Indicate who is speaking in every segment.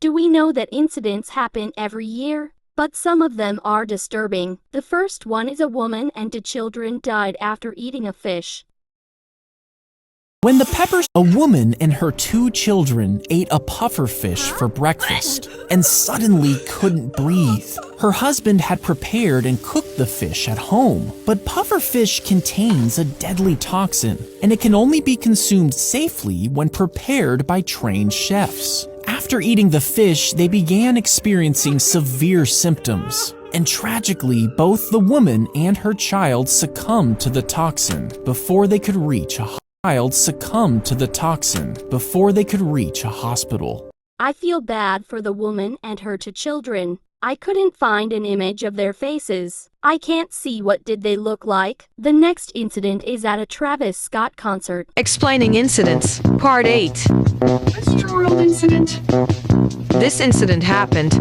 Speaker 1: Do we know that incidents happen every year? But some of them are disturbing. The first one is a woman and two children died after eating a fish.
Speaker 2: When the Peppers, a woman and her two children ate a puffer fish for breakfast and suddenly couldn't breathe. Her husband had prepared and cooked the fish at home, but puffer fish contains a deadly toxin, and it can only be consumed safely when prepared by trained chefs. After eating the fish, they began experiencing severe symptoms. And tragically, both the woman and her child succumbed to the toxin before they could reach a hospital.
Speaker 1: I feel bad for the woman and her two children. I couldn't find an image of their faces. I can't see what did they look like. The next incident is at a Travis Scott concert.
Speaker 3: Explaining Incidents, Part 8.
Speaker 4: Mr. World Incident.
Speaker 3: This incident happened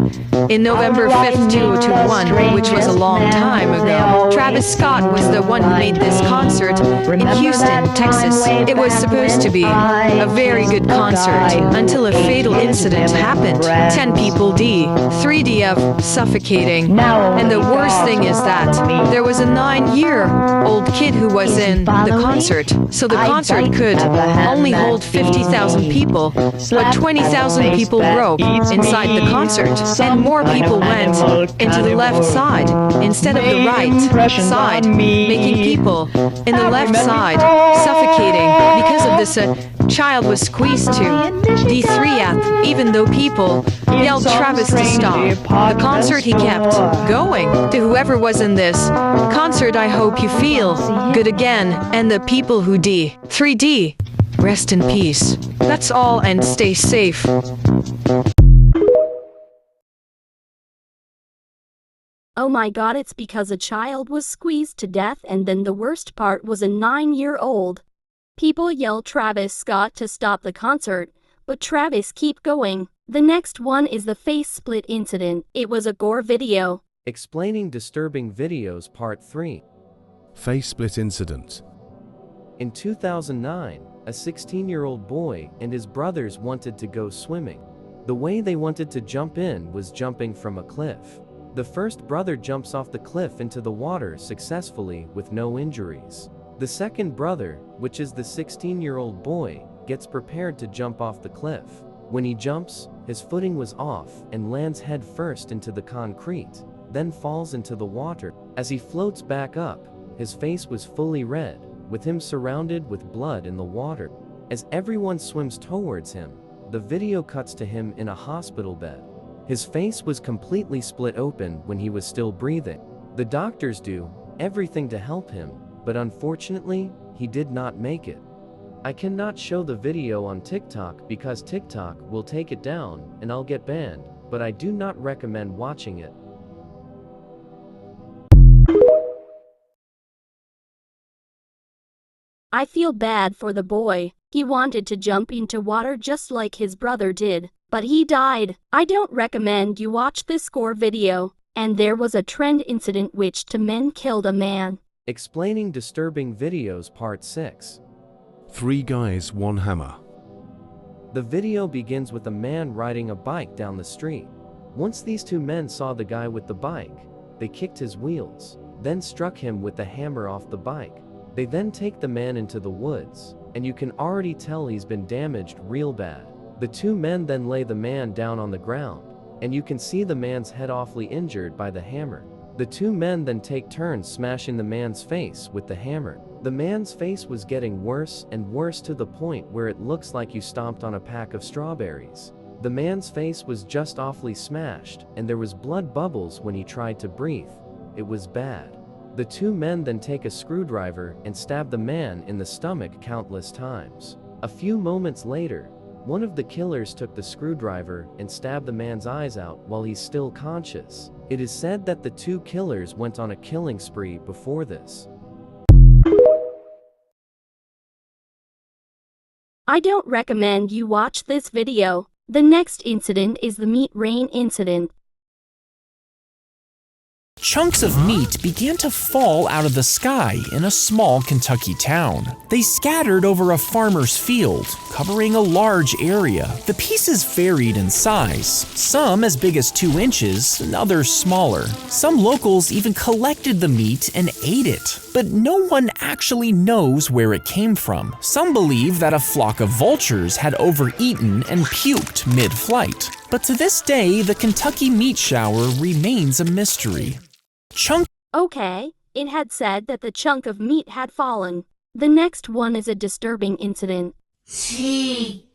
Speaker 3: in November 5th, 2021, which was a long time ago. Travis Scott was the one who made this concert in Houston, Texas. It was supposed to be a very good concert until a fatal incident happened. 10 people died, 3 of suffocating. And the worst thing is that there was a 9-year-old kid who was in the concert. So the concert could only hold 50,000 people, but 20,000 people broke inside the concert, and more people went into the left side instead of the right side, making people in the left side suffocating. Because of this, a child was squeezed to D3th, even though people yelled Travis to stop the concert. He kept going. To whoever was in this concert, I hope you feel good again, and the people who D3D, rest in peace. That's all, and stay safe.
Speaker 1: Oh my god, it's because a child was squeezed to death, and then the worst part was a 9-year-old. People yell Travis Scott to stop the concert, but Travis keep going. The next one is the face split incident. It was a gore video.
Speaker 5: Explaining Disturbing Videos Part 3.
Speaker 6: Face split incident.
Speaker 5: In 2009, a 16-year-old boy and his brothers wanted to go swimming. The way they wanted to jump in was jumping from a cliff. The first brother jumps off the cliff into the water successfully with no injuries. The second brother, which is the 16-year-old boy, gets prepared to jump off the cliff. When he jumps, his footing was off and lands head first into the concrete, then falls into the water. As he floats back up, his face was fully red, with him surrounded with blood in the water. As everyone swims towards him, the video cuts to him in a hospital bed. His face was completely split open when he was still breathing. The doctors do everything to help him, but unfortunately, he did not make it. I cannot show the video on TikTok because TikTok will take it down and I'll get banned, but I do not recommend watching it.
Speaker 1: I feel bad for the boy. He wanted to jump into water just like his brother did, but he died. I don't recommend you watch this gore video. And there was a trend incident which 2 men killed a man.
Speaker 5: Explaining Disturbing Videos Part 6.
Speaker 6: 3 guys, 1 hammer.
Speaker 5: The video begins with a man riding a bike down the street. Once these 2 men saw the guy with the bike, they kicked his wheels, then struck him with the hammer off the bike. They then take the man into the woods, and you can already tell he's been damaged real bad. The 2 men then lay the man down on the ground, and you can see the man's head awfully injured by the hammer. The 2 men then take turns smashing the man's face with the hammer. The man's face was getting worse and worse to the point where it looks like you stomped on a pack of strawberries. The man's face was just awfully smashed, and there was blood bubbles when he tried to breathe. It was bad. The 2 men then take a screwdriver and stab the man in the stomach countless times. A few moments later, one of the killers took the screwdriver and stabbed the man's eyes out while he's still conscious. It is said that the 2 killers went on a killing spree before this.
Speaker 1: I don't recommend you watch this video. The next incident is the meat rain incident.
Speaker 2: Chunks of meat began to fall out of the sky in a small Kentucky town. They scattered over a farmer's field, covering a large area. The pieces varied in size, some as big as 2 inches and others smaller. Some locals even collected the meat and ate it, but no one actually knows where it came from. Some believe that a flock of vultures had overeaten and puked mid-flight. But to this day, the Kentucky meat shower remains a mystery.
Speaker 1: Okay, it had said that the chunk of meat had fallen. The next one is a disturbing incident.
Speaker 2: She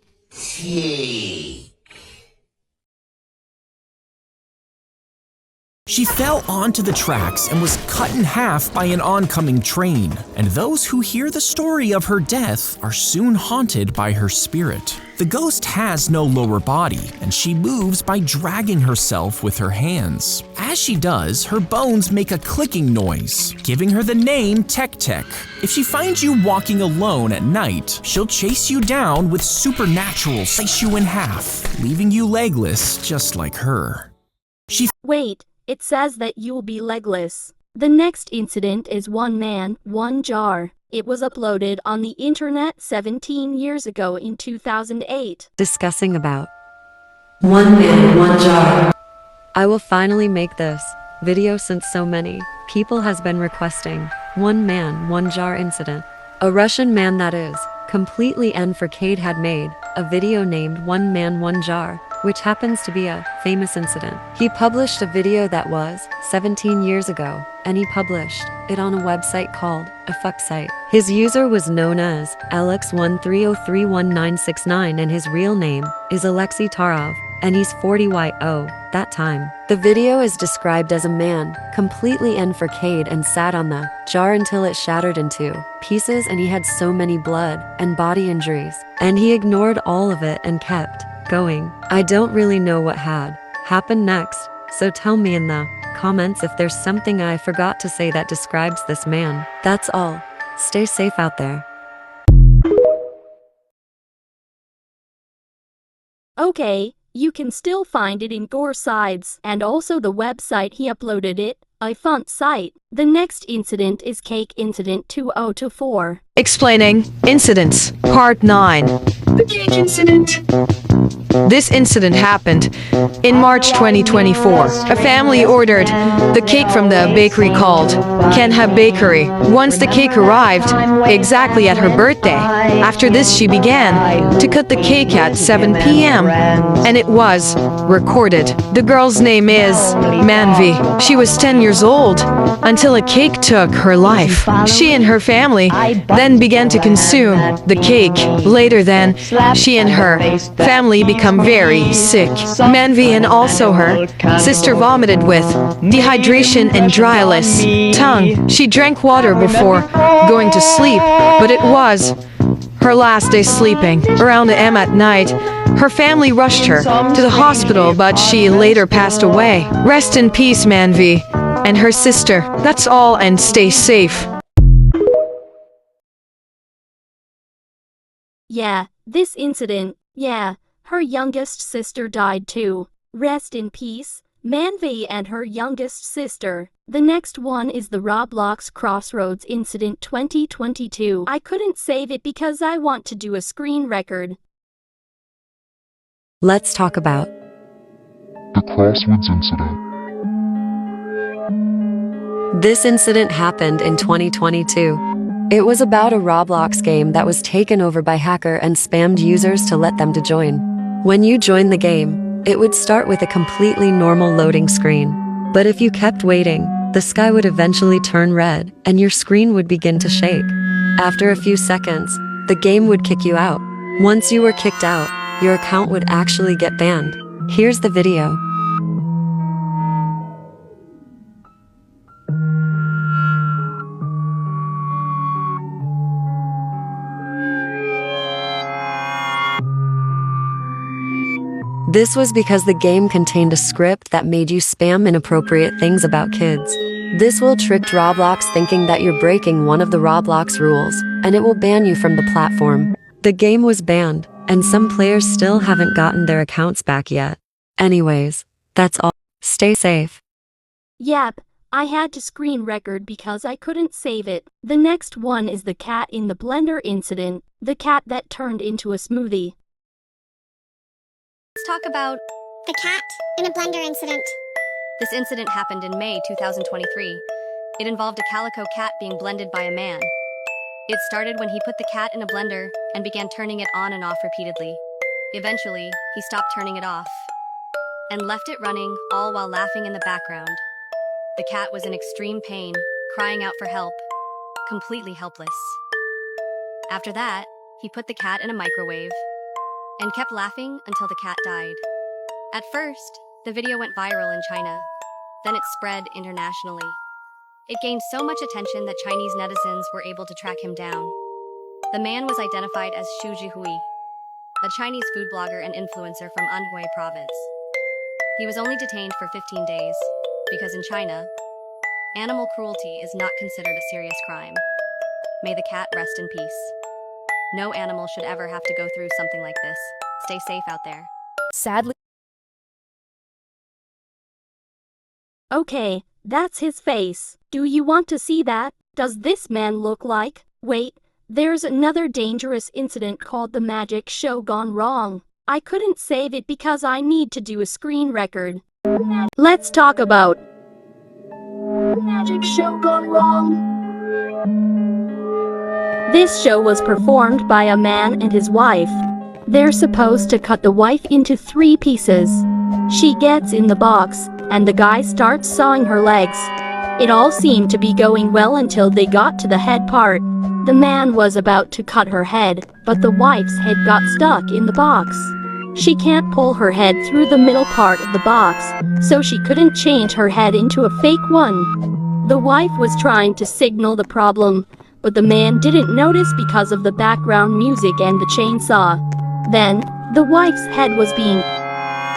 Speaker 2: fell onto the tracks and was cut in half by an oncoming train, and those who hear the story of her death are soon haunted by her spirit. The ghost has no lower body, and she moves by dragging herself with her hands. As she does, her bones make a clicking noise, giving her the name Tek-Tek. If she finds you walking alone at night, she'll chase you down with supernatural slice you in half, leaving you legless just like her.
Speaker 1: Wait, it says that you'll be legless. The next incident is One Man, One Jar. It was uploaded on the internet 17 years ago in 2008.
Speaker 3: Discussing about One Man, One Jar. I will finally make this video since so many people has been requesting One Man, One Jar incident. A Russian man that is completely N4K'd had made a video named One Man, One Jar, which happens to be a famous incident. He published a video that was 17 years ago, and he published it on a website called a fuck site. His user was known as Alex13031969 and his real name is Alexei Tarov, and he's 40YO that time. The video is described as a man completely N4K'd and sat on the jar until it shattered into pieces, and he had so many blood and body injuries, and he ignored all of it and kept going. I don't really know what had happened next, so tell me in the comments if there's something I forgot to say that describes this man. That's all. Stay safe out there.
Speaker 1: Okay, you can still find it in Gore Sides and also the website he uploaded it, a font site. The next incident is Cake Incident 2024.
Speaker 3: Explaining Incidents, Part 9.
Speaker 4: The cake incident.
Speaker 3: This incident happened in March 2024. A family ordered the cake from the bakery called Kenha Bakery. Once the cake arrived, exactly at her birthday, after this she began to cut the cake at 7 p.m. and it was recorded. The girl's name is Manvi. She was 10 years old until a cake took her life. She and her family then began to consume the cake. Later then, she and her family become very sick. Manvi and also her sister vomited with dehydration and dryless tongue. She drank water before going to sleep, but it was her last day sleeping. Around AM at night, her family rushed her to the hospital, but she later passed away. Rest in peace, Manvi and her sister. That's all, and stay safe.
Speaker 1: Yeah, this incident, her youngest sister died too. Rest in peace, Manvi and her youngest sister. The next one is the Roblox Crossroads Incident 2022. I couldn't save it because I want to do a screen record.
Speaker 3: Let's talk about
Speaker 7: the Crossroads Incident.
Speaker 3: This incident happened in 2022. It was about a Roblox game that was taken over by hacker and spammed users to let them to join. When you join the game, it would start with a completely normal loading screen. But if you kept waiting, the sky would eventually turn red and your screen would begin to shake. After a few seconds, the game would kick you out. Once you were kicked out, your account would actually get banned. Here's the video. This was because the game contained a script that made you spam inappropriate things about kids. This will trick Roblox thinking that you're breaking one of the Roblox rules, and it will ban you from the platform. The game was banned, and some players still haven't gotten their accounts back yet. Anyways, that's all. Stay safe.
Speaker 1: Yep, I had to screen record because I couldn't save it. The next one is the cat in the blender incident, the cat that turned into a smoothie.
Speaker 8: Let's talk about
Speaker 9: the cat in a blender incident.
Speaker 8: this incident happened in May 2023. It involved a calico cat being blended by a man. It started when he put the cat in a blender and began turning it on and off repeatedly. Eventually, he stopped turning it off and left it running, all while laughing in the background. The cat was in extreme pain, crying out for help, completely helpless. After that, he put the cat in a microwave and kept laughing until the cat died. At first, the video went viral in China. Then it spread internationally. It gained so much attention that Chinese netizens were able to track him down. The man was identified as Xu Jihui, a Chinese food blogger and influencer from Anhui province. He was only detained for 15 days, because in China, animal cruelty is not considered a serious crime. May the cat rest in peace. No animal should ever have to go through something like this. Stay safe out there.
Speaker 3: Sadly,
Speaker 1: Okay, that's his face. Do you want to see that? Does this man look like? Wait, there's another dangerous incident called the magic show gone wrong. I couldn't save it because I need to do a screen record. Let's talk about magic show gone wrong. This show was performed by a man and his wife. They're supposed to cut the wife into 3 pieces. She gets in the box, and the guy starts sawing her legs. It all seemed to be going well until they got to the head part. The man was about to cut her head, but the wife's head got stuck in the box. She can't pull her head through the middle part of the box, so she couldn't change her head into a fake one. The wife was trying to signal the problem, but the man didn't notice because of the background music and the chainsaw. Then, the wife's head was being...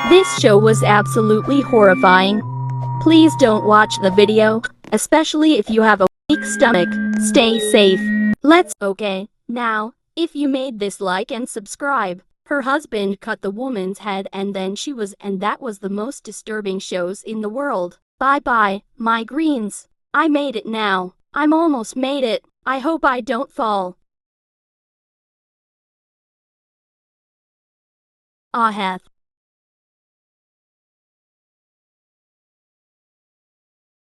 Speaker 1: This show was absolutely horrifying. Please don't watch the video, especially if you have a weak stomach. Stay safe. Okay, now, if you made this, like and subscribe. Her husband cut the woman's head and that was the most disturbing shows in the world. Bye bye, my greens. I made it now. I'm almost made it. I hope I don't fall. Aheth.